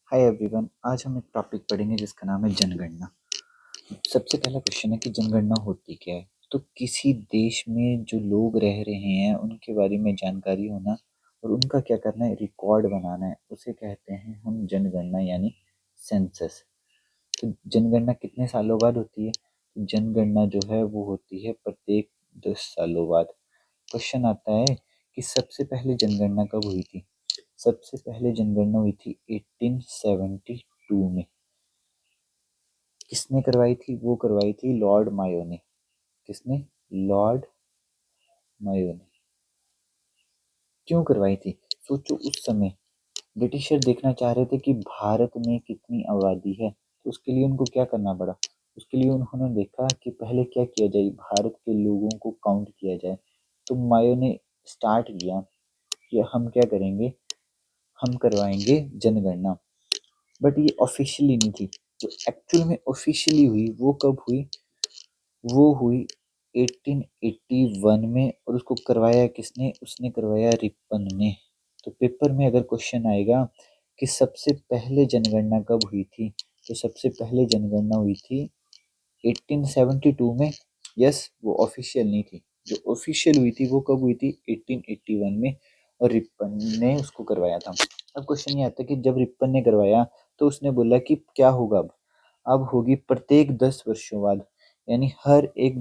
Hi everyone, आज हम एक टॉपिक पढ़ेंगे जिसका नाम है जनगणना। सबसे पहला क्वेश्चन है कि जनगणना होती क्या है। तो किसी देश में जो लोग रह रहे हैं उनके बारे में जानकारी होना और उनका क्या करना है, रिकॉर्ड बनाना है, उसे कहते हैं हम जनगणना यानी सेंसस। तो जनगणना कितने सालों बाद होती है? तो जनगणना जो है वो होती है प्रत्येक 10 सालों बाद। क्वेश्चन आता है कि सबसे पहले जनगणना कब हुई थी? सबसे पहले जनगणना हुई थी 1872 में। किसने करवाई थी? वो करवाई थी लॉर्ड मायो ने। किसने? लॉर्ड मायो ने। क्यों करवाई थी? सोचो, उस समय ब्रिटिशर देखना चाह रहे थे कि भारत में कितनी आबादी है, तो उसके लिए उनको क्या करना पड़ा। उसके लिए उन्होंने देखा कि पहले क्या किया जाए, भारत के लोगों को काउंट किया जाए। तो मायो ने स्टार्ट किया कि हम क्या करेंगे, हम करवाएंगे जनगणना। बट ये ऑफिशियली नहीं थी। जो एक्चुअल में ऑफिशियली हुई वो कब हुई? वो हुई 1881 में। और उसको करवाया किसने? उसने करवाया रिपन ने। तो पेपर में अगर क्वेश्चन आएगा कि सबसे पहले जनगणना कब हुई थी, तो सबसे पहले जनगणना हुई थी 1872 में। यस, वो ऑफिशियल नहीं थी। जो ऑफिशियल हुई थी वो कब हुई थी? 1881 में। और रिपन ने उसको करवाया था। अब क्वेश्चन ये आता है कि जब रिपन ने करवाया तो उसने बोला कि क्या होगा अब होगी प्रत्येक 10 वर्षों बाद, यानी हर एक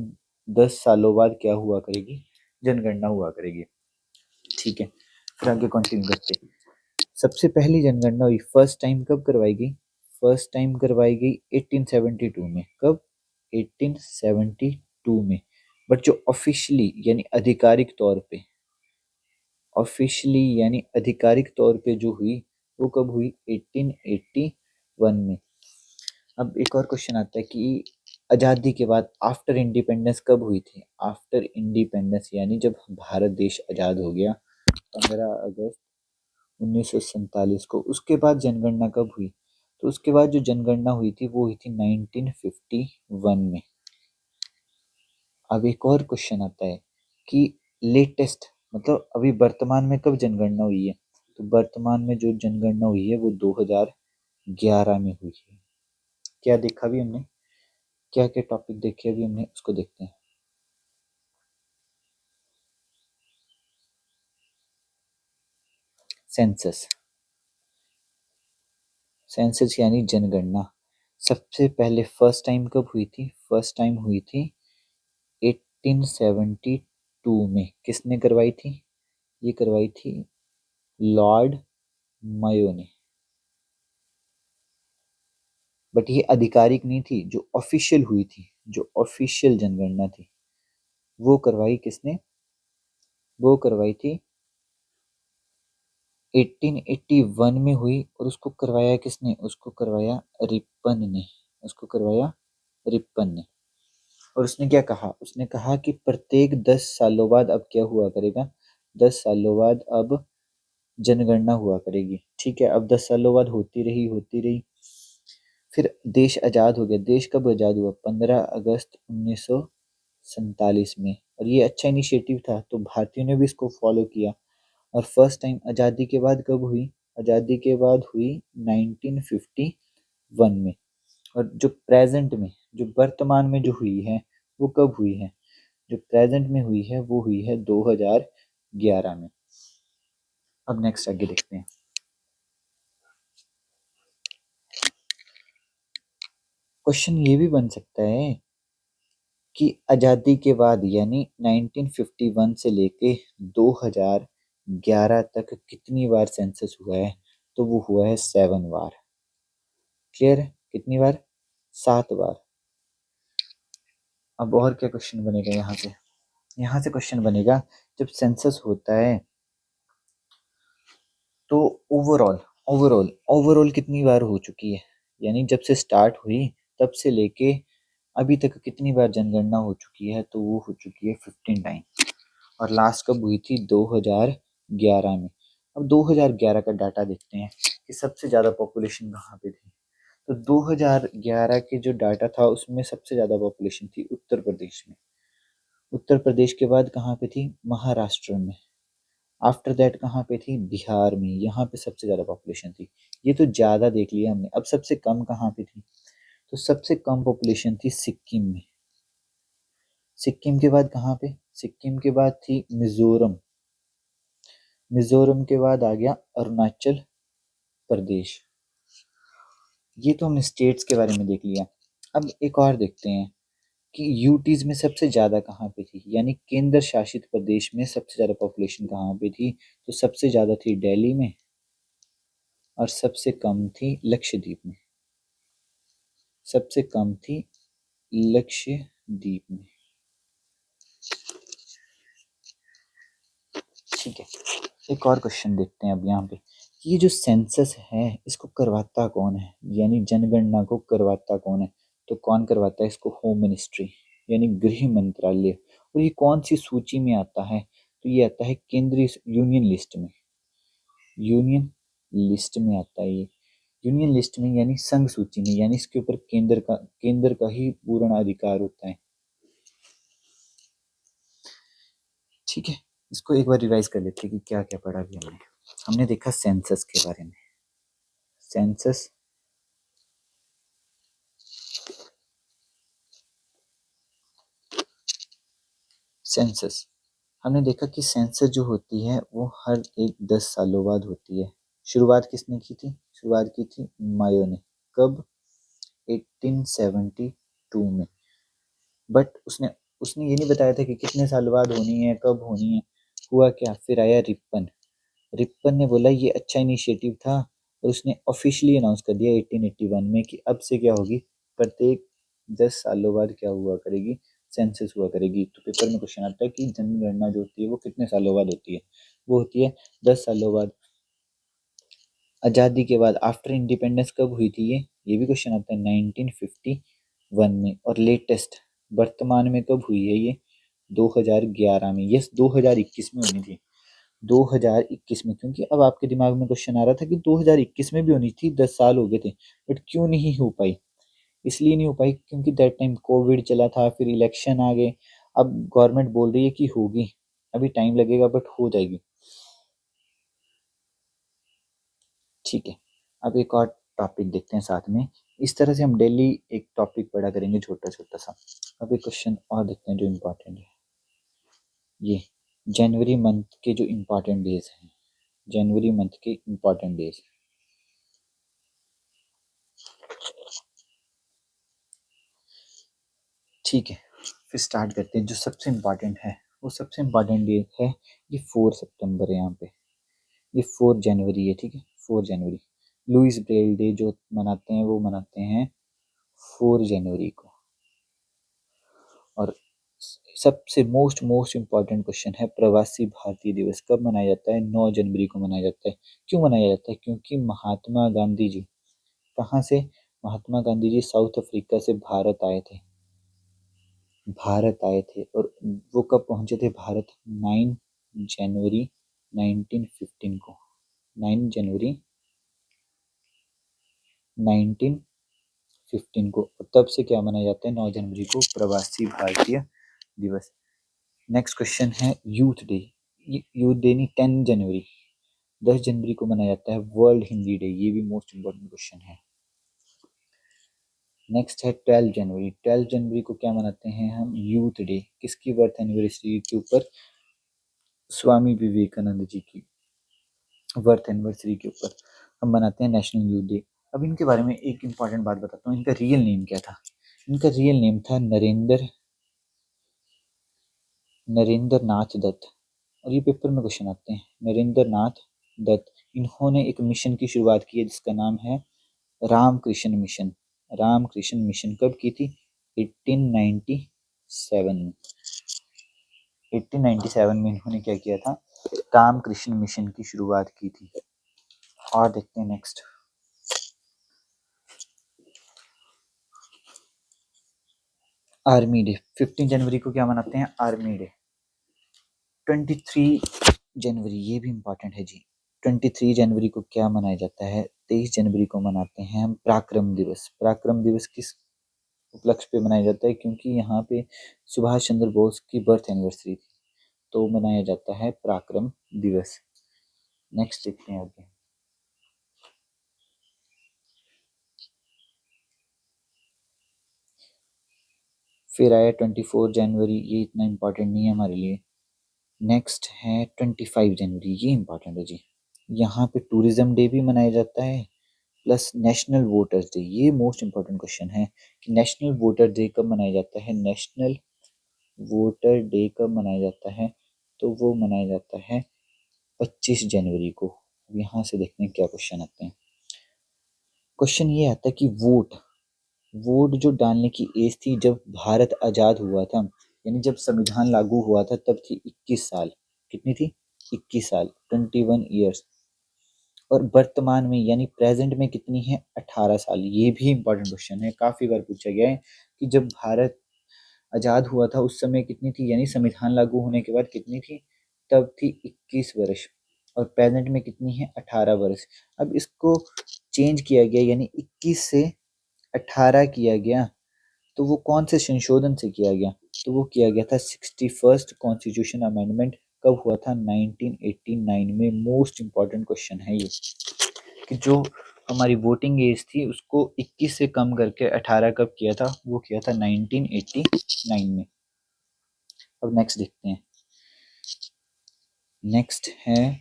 10 सालों बाद क्या हुआ करेगी? जनगणना हुआ करेगी। ठीक है, फिर आगे कंटिन्यू करते हैं। सबसे पहली जनगणना हुई फर्स्ट टाइम कब करवाई गई? फर्स्ट टाइम करवाई गई 1872 में। कब? 1872 में। बट जो ऑफिशियली यानी आधिकारिक तौर पे, ऑफिशियली यानी आधिकारिक तौर पे जो हुई वो कब हुई? 1881 में। अब एक और क्वेश्चन आता है कि आज़ादी के बाद आफ्टर इंडिपेंडेंस कब हुई थी? आफ्टर इंडिपेंडेंस यानी जब भारत देश आज़ाद हो गया 15 अगस्त 1947 को, उसके बाद जनगणना कब हुई? तो उसके बाद जो जनगणना हुई थी वो हुई थी 1951 में। अब एक और क्वेश्चन आता है कि लेटेस्ट मतलब अभी वर्तमान में कब जनगणना हुई है? तो वर्तमान में जो जनगणना हुई है वो 2011 में हुई है। क्या देखा अभी हमने, क्या क्या टॉपिक देखे अभी हमने, उसको देखते हैं। सेंसस। सेंसस यानी जनगणना। सबसे पहले फर्स्ट टाइम कब हुई थी? फर्स्ट टाइम हुई थी 1872 में। किसने करवाई थी? ये करवाई थी लॉर्ड मायो ने। बट ये आधिकारिक नहीं थी। जो ऑफिशियल हुई थी, जो ऑफिशियल जनगणना थी, वो करवाई किसने? वो करवाई थी 1881 में हुई। और उसको करवाया किसने? उसको करवाया रिपन ने। उसको करवाया रिपन ने। और उसने क्या कहा? उसने कहा कि प्रत्येक 10 सालों बाद अब क्या हुआ करेगा? 10 सालों बाद अब जनगणना हुआ करेगी। ठीक है, अब 10 सालों बाद होती रही। फिर देश आज़ाद हो गया। देश कब आज़ाद हुआ? 15 अगस्त 1947 में। और ये अच्छा इनिशिएटिव था तो भारतीयों ने भी इसको फॉलो किया। और फर्स्ट टाइम आज़ादी के बाद कब हुई? आज़ादी के बाद हुई 1951 में। और जो प्रेजेंट में, जो वर्तमान में जो हुई है वो कब हुई है? जो प्रेजेंट में हुई है वो हुई है 2011 में। अब नेक्स्ट आगे देखते हैं। क्वेश्चन ये भी बन सकता है कि आज़ादी के बाद यानी 1951 से लेके 2011 तक कितनी बार सेंसस हुआ है? तो वो हुआ है 7 बार। क्लियर है? कितनी बार? 7 बार। अब और क्या क्वेश्चन बनेगा यहाँ से? यहाँ से क्वेश्चन बनेगा, जब सेंसस होता है तो ओवरऑल ओवरऑल कितनी बार हो चुकी है? यानी जब से स्टार्ट हुई तब से लेके अभी तक कितनी बार जनगणना हो चुकी है? तो वो हो चुकी है 15 टाइम। और लास्ट कब हुई थी? 2011 में। अब 2011 का डाटा देखते हैं कि सबसे ज़्यादा पॉपुलेशन कहाँ पे थी। तो 2011 के जो डाटा था उसमें सबसे ज़्यादा पॉपुलेशन थी उत्तर प्रदेश में। उत्तर प्रदेश के बाद कहाँ पे थी? महाराष्ट्र में। आफ्टर दैट कहाँ पे थी, बिहार में, यहाँ पे सबसे ज़्यादा पॉपुलेशन थी। ये तो ज़्यादा देख लिया हमने। अब सबसे कम कहाँ पे थी, तो सबसे कम पॉपुलेशन थी सिक्किम में। सिक्किम के बाद कहाँ पे, सिक्किम के बाद थी मिजोरम, मिजोरम के बाद आ गया अरुणाचल प्रदेश। ये तो हमने स्टेट्स के बारे में देख लिया। अब एक और देखते हैं कि यूटीज में सबसे ज़्यादा कहाँ पे थी, यानी केंद्र शासित प्रदेश में सबसे ज़्यादा पॉपुलेशन कहाँ पे थी, तो सबसे ज़्यादा थी दिल्ली में और सबसे कम थी लक्षद्वीप में। सबसे कम थी लक्षद्वीप में। ठीक है, एक और क्वेश्चन देखते हैं अब यहाँ पे। ये जो सेंसस है इसको करवाता कौन है, यानी जनगणना को करवाता कौन है, तो कौन करवाता है इसको, होम मिनिस्ट्री यानी गृह मंत्रालय। और ये कौन सी सूची में आता है, तो ये आता है केंद्रीय यूनियन लिस्ट में, यूनियन लिस्ट में आता है ये, यूनियन लिस्ट में यानी संघ सूची में, यानी इसके ऊपर केंद्र का ही पूर्ण अधिकार होता है। ठीक है, इसको एक बार रिवाइज कर लेते हैं कि क्या क्या पढ़ा अभी हमने। हमने देखा सेंसस के बारे में, सेंसस सेंसस हमने देखा कि सेंसस जो होती है वो हर एक 10 सालों बाद होती है। शुरुआत किसने की थी, शुरुआत की थी मायो ने, कब, 1872 में। बट उसने उसने ये नहीं बताया था कि कितने साल बाद होनी है, कब होनी है। हुआ क्या, फिर आया रिपन, रिपन ने बोला ये अच्छा इनिशिएटिव था और उसने ऑफिशियली अनाउंस कर दिया 1881 में कि अब से क्या होगी, प्रत्येक 10 सालों बाद क्या हुआ करेगी, सेंसस हुआ करेगी। तो पेपर में क्वेश्चन आता है कि जनगणना जो होती है वो कितने सालों बाद होती है, वो होती है 10 सालों बाद। आज़ादी के बाद आफ्टर इंडिपेंडेंस कब हुई थी, ये भी क्वेश्चन आता है 1951 में। और लेटेस्ट वर्तमान में कब हुई है, ये 2011 में, यस 2021 में होनी थी, 2021 में। क्योंकि अब आपके दिमाग में क्वेश्चन आ रहा था कि 2021 में भी होनी थी, 10 साल हो गए थे, बट क्यों नहीं हो पाई, इसलिए नहीं हो पाई क्योंकि दैट टाइम कोविड चला था, फिर इलेक्शन आ गए। अब गवर्नमेंट बोल रही है कि होगी, अभी टाइम लगेगा बट हो जाएगी। ठीक है, अब एक और टॉपिक देखते हैं साथ में। इस तरह से हम डेली एक टॉपिक पढ़ा करेंगे छोटा छोटा सा। अब एक क्वेश्चन और देखते हैं जो इम्पोर्टेंट है, ये जनवरी मंथ के जो इम्पोर्टेंट डेज हैं, जनवरी मंथ के इम्पोर्टेंट डेज। ठीक है, फिर स्टार्ट करते हैं। जो सबसे इम्पोर्टेंट है, वो सबसे इम्पोर्टेंट डे है ये 4 सितंबर है यहाँ पे, ये 4 जनवरी है। ठीक है, 4 जनवरी, लुइस ब्रेल डे जो मनाते हैं वो मनाते हैं 4 जनवरी को। और सबसे मोस्ट मोस्ट इम्पॉर्टेंट क्वेश्चन है, प्रवासी भारतीय दिवस कब मनाया जाता है, 9 जनवरी को मनाया जाता है। क्यों मनाया जाता है, क्योंकि महात्मा गांधी जी कहाँ से, महात्मा गांधी जी साउथ अफ्रीका से भारत आए थे, भारत आए थे। और वो कब पहुंचे थे भारत, 9 जनवरी 1915 को, 9 जनवरी 1915 को। और तब से क्या मनाया जाता है, 9 जनवरी को प्रवासी भारतीय दिवस। नेक्स्ट क्वेश्चन है यूथ डे, यूथ डे नहीं, 10 जनवरी, 10 जनवरी को मनाया जाता है वर्ल्ड हिंदी डे, ये भी मोस्ट इम्पोर्टेंट क्वेश्चन है। नेक्स्ट है 12 जनवरी, 12 जनवरी को क्या मनाते हैं हम, यूथ डे, किसकी बर्थ एनिवर्सरी के ऊपर, स्वामी विवेकानंद जी की बर्थ एनिवर्सरी के ऊपर हम मनाते हैं नेशनल यूथ डे। अब इनके बारे में एक इम्पॉर्टेंट बात बताता हूँ, इनका रियल नेम क्या था। इनका रियल नेम था नरेंद्र नाथ दत्त। और ये पेपर में क्वेश्चन आते हैं, नरेंद्र नाथ दत्त। इन्होंने एक मिशन की शुरुआत की है जिसका नाम है रामकृष्ण मिशन। रामकृष्ण मिशन कब की थी, 1897 में। 1897 में इन्होंने क्या किया था, रामकृष्ण मिशन की शुरुआत की थी। और देखते हैं नेक्स्ट, आर्मी डे। 15 जनवरी को क्या मनाते हैं, आर्मी डे। 23 जनवरी, ये भी इम्पोर्टेंट है जी। 23 जनवरी को क्या मनाया जाता है, 23 जनवरी को मनाते हैं हम पराक्रम दिवस। पराक्रम दिवस किस उपलक्ष्य पे मनाया जाता है, क्योंकि यहाँ पे सुभाष चंद्र बोस की बर्थ एनिवर्सरी थी, तो मनाया जाता है पराक्रम दिवस। नेक्स्ट देखते हैं आगे। फिर आया 24 जनवरी, ये इतना इम्पोर्टेंट नहीं है हमारे लिए। नेक्स्ट है 25 जनवरी, ये इम्पोर्टेंट है जी। यहाँ पे टूरिज्म डे भी मनाया जाता है प्लस नेशनल वोटर्स डे। ये मोस्ट इम्पोर्टेंट क्वेश्चन है कि नेशनल वोटर डे कब मनाया जाता है। नेशनल वोटर डे कब मनाया जाता है, तो वो मनाया जाता है 25 जनवरी को। यहाँ से देखते हैं क्या क्वेश्चन आते हैं। क्वेश्चन ये आता है कि वोट जो डालने की एज थी जब भारत आज़ाद हुआ था, यानी जब संविधान लागू हुआ था, तब थी 21 साल। कितनी थी? 21 साल, 21 ईयर्स। और वर्तमान में यानी प्रेजेंट में कितनी है? 18 साल। ये भी इंपॉर्टेंट क्वेश्चन है, काफ़ी बार पूछा गया है कि जब भारत आज़ाद हुआ था उस समय कितनी थी, यानी संविधान लागू होने के बाद कितनी थी, तब थी 21 वर्ष। और प्रेजेंट में कितनी है? 18 वर्ष। अब इसको चेंज किया गया, यानी 21 से 18 किया गया। तो वो कौन से संशोधन से किया गया? तो वो किया गया था 61st कॉन्स्टिट्यूशन अमेंडमेंट। कब हुआ था? 1989 में। मोस्ट इम्पॉर्टेंट क्वेश्चन है ये कि जो हमारी वोटिंग एज थी उसको 21 से कम करके 18 कब किया था? वो किया था 1989 में। अब नेक्स्ट देखते हैं। नेक्स्ट है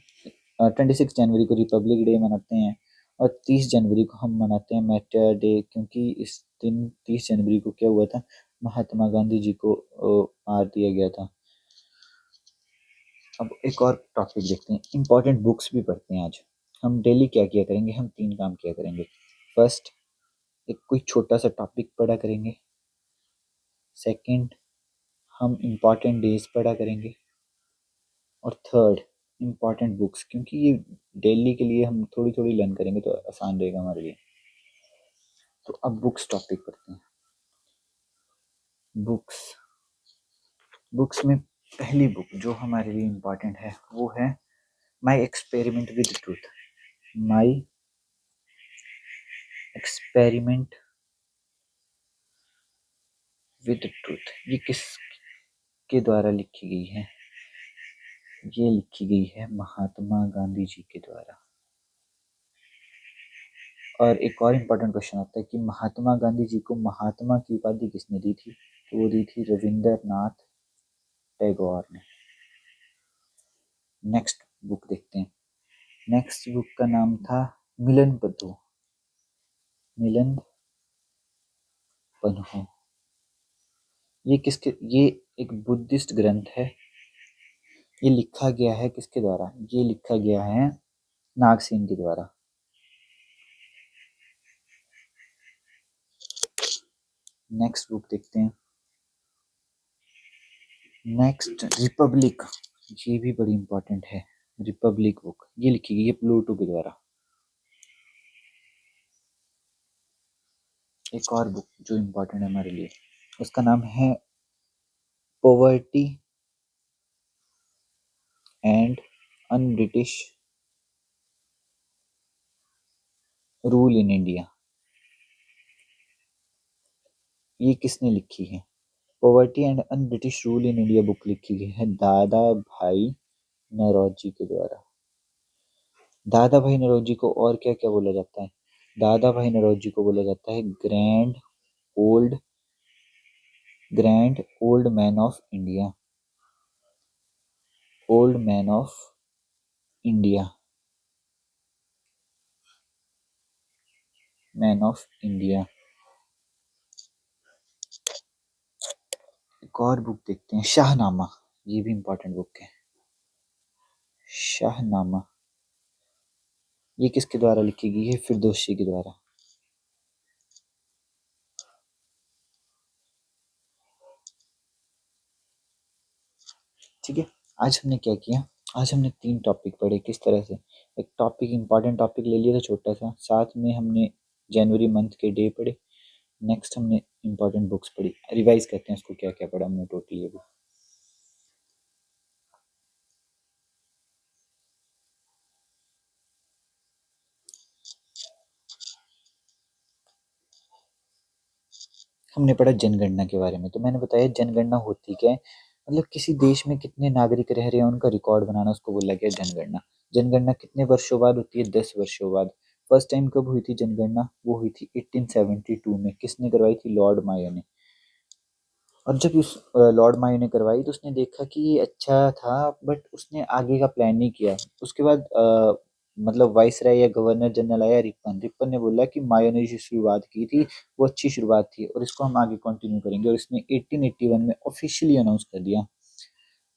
26 जनवरी को रिपब्लिक डे मनाते हैं और 30 जनवरी को हम मनाते हैं मैटर डे, क्योंकि इस दिन 30 जनवरी को क्या हुआ था? महात्मा गांधी जी को मार दिया गया था। अब एक और टॉपिक देखते हैं, इंपॉर्टेंट बुक्स भी पढ़ते हैं आज। हम डेली क्या किया करेंगे? हम 3 काम किया करेंगे। फर्स्ट, एक कोई छोटा सा टॉपिक पढ़ा करेंगे। सेकंड, हम इम्पॉर्टेंट डेज पढ़ा करेंगे। और थर्ड, इम्पॉर्टेंट बुक्स, क्योंकि ये डेली के लिए हम थोड़ी थोड़ी लर्न करेंगे तो आसान रहेगा हमारे लिए। तो अब बुक्स टॉपिक पढ़ते हैं। बुक्स में पहली बुक जो हमारे लिए इम्पॉर्टेंट है वो है my experiment with truth. My experiment with truth, ये किस के द्वारा लिखी गई है? ये लिखी गई है महात्मा गांधी जी के द्वारा। और एक और इम्पोर्टेंट क्वेश्चन आता है कि महात्मा गांधी जी को महात्मा की उपाधि किसने दी थी? तो वो दी थी रविंद्रनाथ टैगोर ने। नेक्स्ट बुक देखते हैं। नेक्स्ट बुक का नाम था मिलन बंधु। मिलन बंधु, ये एक बुद्धिस्ट ग्रंथ है। ये लिखा गया है किसके द्वारा? ये लिखा गया है नागसेन के द्वारा। नेक्स्ट बुक देखते हैं। नेक्स्ट रिपब्लिक, ये भी बड़ी इंपॉर्टेंट है। रिपब्लिक बुक ये लिखी गई है प्लूटो के द्वारा। एक और बुक जो इम्पोर्टेंट है हमारे लिए, उसका नाम है poverty and un British rule in India. ये किसने लिखी है? Poverty and un British rule in India book लिखी गई है दादा भाई नौरोजी के द्वारा। दादा भाई नौरोजी को और क्या क्या बोला जाता है? दादा भाई नौरोजी को बोला जाता है old grand old man of India. Old man of India, man of India. एक और बुक देखते हैं, शाहनामा। ये भी इंपॉर्टेंट बुक है, शाहनामा। ये किसके द्वारा लिखी गई है? फिरदौसी के द्वारा। ठीक है, आज हमने क्या किया? आज हमने 3 टॉपिक पढ़े। किस तरह से? एक टॉपिक, इंपॉर्टेंट टॉपिक ले लिया था छोटा सा, साथ में हमने जनवरी मंथ के डे पढ़े। नेक्स्ट हमने इंपॉर्टेंट बुक्स पढ़ी। रिवाइज करते हैं उसको, क्या क्या पढ़ा हमने टोटली अभी। हमने पढ़ा जनगणना के बारे में। तो मैंने बताया जनगणना होती क्या है। मतलब किसी देश में कितने नागरिक रह रहे हैं उनका रिकॉर्ड बनाना, उसको बोला गया जनगणना। जनगणना कितने वर्षों बाद होती है? 10 वर्षों बाद। फर्स्ट टाइम कब हुई थी जनगणना? वो हुई थी 1872 में। किसने करवाई थी? लॉर्ड मायो ने। और जब उस लॉर्ड मायो ने करवाई तो उसने देखा कि ये अच्छा था, बट उसने आगे का प्लान नहीं किया। उसके बाद मतलब वाइसराय या गवर्नर जनरल आया रिपन। रिपन ने बोला कि मायो ने जो शुरुआत की थी वो अच्छी शुरुआत थी और इसको हम आगे कंटिन्यू करेंगे, और इसने 1881 में ऑफिशियली अनाउंस कर दिया,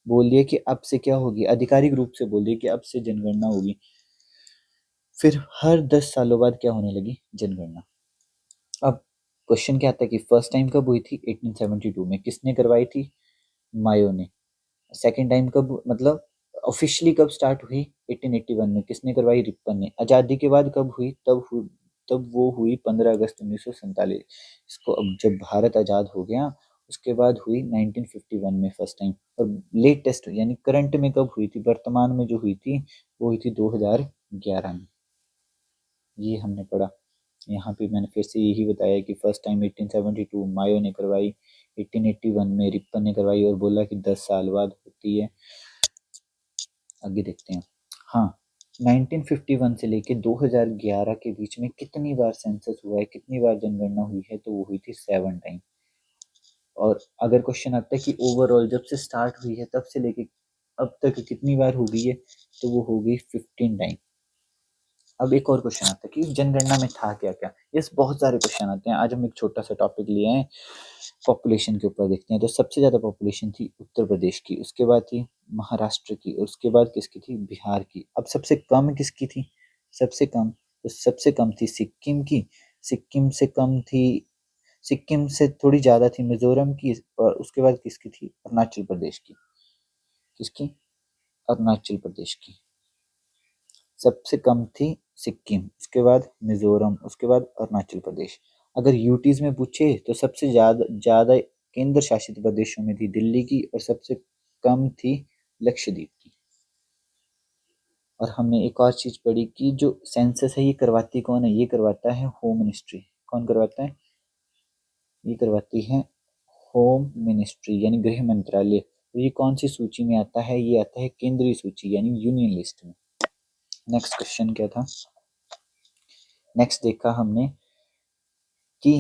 बोल दिया कि अब से क्या होगी, आधिकारिक रूप से बोल दिया कि अब से जनगणना होगी। फिर हर 10 सालों बाद क्या होने लगी? जनगणना। अब क्वेश्चन क्या आता है कि फर्स्ट टाइम कब हुई थी? 1872 में। किसने करवाई थी? मायो ने। सेकेंड टाइम कब, मतलब ऑफिशियली कब स्टार्ट हुई? 1881 में। किसने करवाई? रिपन ने। आज़ादी के बाद कब हुई? तब वो हुई 15 अगस्त 1947। इसको अब जब भारत आज़ाद हो गया उसके बाद हुई 1951 में फर्स्ट टाइम। और लेटेस्ट यानी करंट में कब हुई थी? वर्तमान में जो हुई थी वो हुई थी 2011 में। ये हमने पढ़ा। यहाँ पे मैंने फिर से यही बताया कि फर्स्ट टाइम 1872 मायो ने करवाई, 1881 में रिपन ने करवाई, और बोला कि 10 साल बाद होती है। आगे देखते हैं। हाँ, 1951 से लेके 2011 के बीच में कितनी बार सेंसस हुआ है, कितनी बार जनगणना हुई है? तो वो हुई थी 7 टाइम। और अगर क्वेश्चन आता है कि ओवरऑल जब से स्टार्ट हुई है तब से लेके अब तक कितनी बार हो गई है, तो वो हो गई 15 टाइम। अब एक और क्वेश्चन आता है कि जनगणना में था क्या क्या। यस, बहुत सारे क्वेश्चन आते हैं। आज हम एक छोटा सा टॉपिक लिए हैं, पॉपुलेशन के ऊपर देखते हैं। तो सबसे ज़्यादा पॉपुलेशन थी उत्तर प्रदेश की, उसके बाद थी महाराष्ट्र की, और उसके बाद किसकी थी? बिहार की। अब सबसे कम किसकी थी? सबसे कम, तो सबसे कम थी सिक्किम की। सिक्किम से कम थी, सिक्किम से थोड़ी ज़्यादा थी मिजोरम की, और उसके बाद किसकी थी? अरुणाचल प्रदेश की। किसकी? अरुणाचल प्रदेश की। सबसे कम थी सिक्किम, उसके बाद मिजोरम, उसके बाद अरुणाचल प्रदेश। अगर यूटीज में पूछे तो सबसे ज़्यादा ज़्यादा केंद्र शासित प्रदेशों में थी दिल्ली की, और सबसे कम थी लक्षद्वीप की। और हमने एक और चीज़ पढ़ी कि जो सेंसस है ये करवाती कौन है? ये करवाता है होम मिनिस्ट्री। कौन करवाता है? ये करवाती है होम मिनिस्ट्री यानी गृह मंत्रालय। तो ये कौन सी सूची में आता है? ये आता है केंद्रीय सूची यानी यूनियन लिस्ट में। नेक्स्ट क्वेश्चन क्या था? नेक्स्ट देखा हमने कि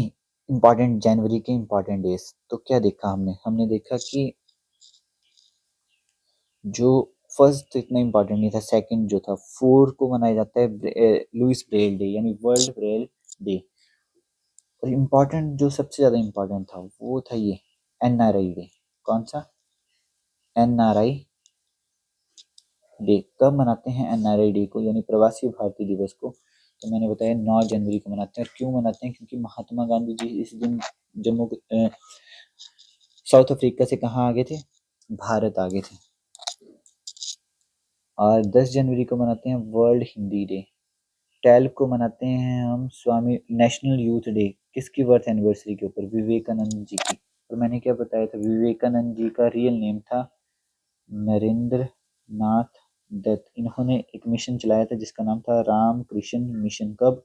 इम्पॉर्टेंट जनवरी के इम्पॉर्टेंट डेज। तो क्या देखा हमने? हमने देखा कि जो फर्स्ट तो इतना इम्पॉर्टेंट नहीं था, सेकंड जो था 4 को मनाया जाता है लुइस ब्रेल डे यानी वर्ल्ड ब्रेल डे। और इम्पॉर्टेंट जो सबसे ज़्यादा इम्पॉर्टेंट था वो था ये एनआरआई डे। कौन सा? NRI day. कब मनाते हैं एनआरआई डे को यानी प्रवासी भारतीय दिवस को? तो मैंने बताया 9 जनवरी को मनाते हैं। और क्यों मनाते हैं? क्योंकि महात्मा गांधी जी इस दिन जम्मू साउथ अफ्रीका से कहाँ आ गए थे? भारत आ गए थे। और 10 जनवरी को मनाते हैं वर्ल्ड हिंदी डे। 12 को मनाते हैं हम स्वामी नेशनल यूथ डे। किसकी बर्थ एनिवर्सरी के ऊपर? विवेकानंद जी की। और मैंने क्या बताया था? विवेकानंद जी का रियल नेम था नरेंद्र नाथ दत्त। इन्होंने एक मिशन चलाया था जिसका नाम था राम कृष्ण मिशन। कब?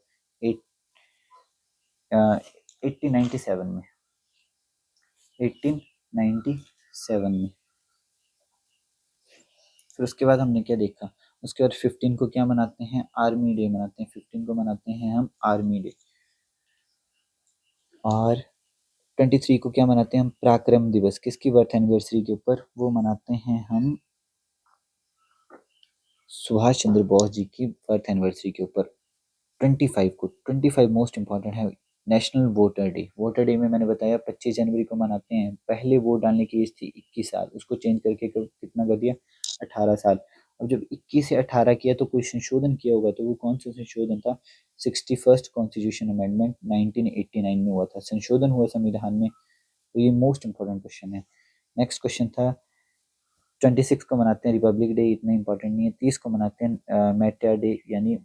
1897 में। 1897 में। फिर उसके बाद हमने क्या देखा? उसके बाद 15 को क्या मनाते हैं? आर्मी डे मनाते हैं। 15 को मनाते हैं हम आर्मी डे। और 23 को क्या मनाते हैं हम? पराक्रम दिवस। किसकी बर्थ एनिवर्सरी के ऊपर? वो मनाते हैं हम सुभाष चंद्र बोस जी की बर्थ एनिवर्सरी के ऊपर। 25 को, 25 मोस्ट इंपॉर्टेंट है, national voter day. Voter day में मैंने बताया 25 जनवरी को मनाते हैं। पहले वोट डालने की एज थी 21 साल, उसको चेंज करके कितना कर दिया? 18 साल। अब जब 21 से 18 किया तो कोई संशोधन किया होगा, तो वो कौन सा संशोधन था? 61st कॉन्स्टिट्यूशन अमेंडमेंट 1989 में हुआ था, संशोधन हुआ संविधान में। तो ये मोस्ट इंपॉर्टेंट क्वेश्चन है। नेक्स्ट क्वेश्चन था 26 को मनाते हैं रिपब्लिक डे, इतना इंपॉर्टेंट नहीं है। 30 को मनाते हैं मैटर डे यानी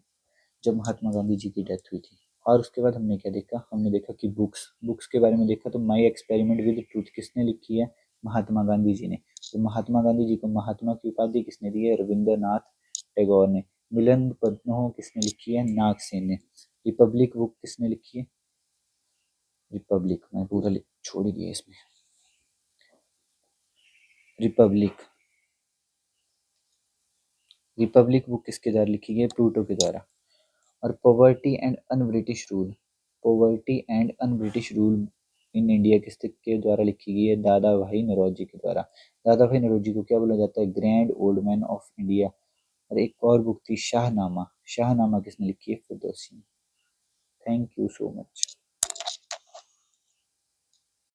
जब महात्मा गांधी जी की डेथ हुई थी। और उसके बाद हमने क्या देखा? हमने देखा कि बुक्स के बारे में देखा। तो माई एक्सपेरिमेंट विद ट्रूथ किसने लिखी है? महात्मा गांधी जी ने। तो महात्मा गांधी जी को महात्मा की उपाधि किसने दी है? रविंद्रनाथ टैगोर ने। मिलन पद्मोह किसने लिखी है? नागसेन ने। रिपब्लिक बुक किसने लिखी है? रिपब्लिक मैं पूरा छोड़ ही दिया इसमें। रिपब्लिक। रिपब्लिक बुक किसके द्वारा लिखी गई है? प्लूटो के द्वारा। और poverty and un British rule, poverty and un British rule in India किसके द्वारा लिखी गई है? दादा भाई नौरोजी के द्वारा। दादा भाई नौरोजी को क्या बोला जाता है? Grand old man of India. और एक और बुक थी शाहनामा, शाहनामा किसने लिखी है? फिरदौसी ने। Thank you so much.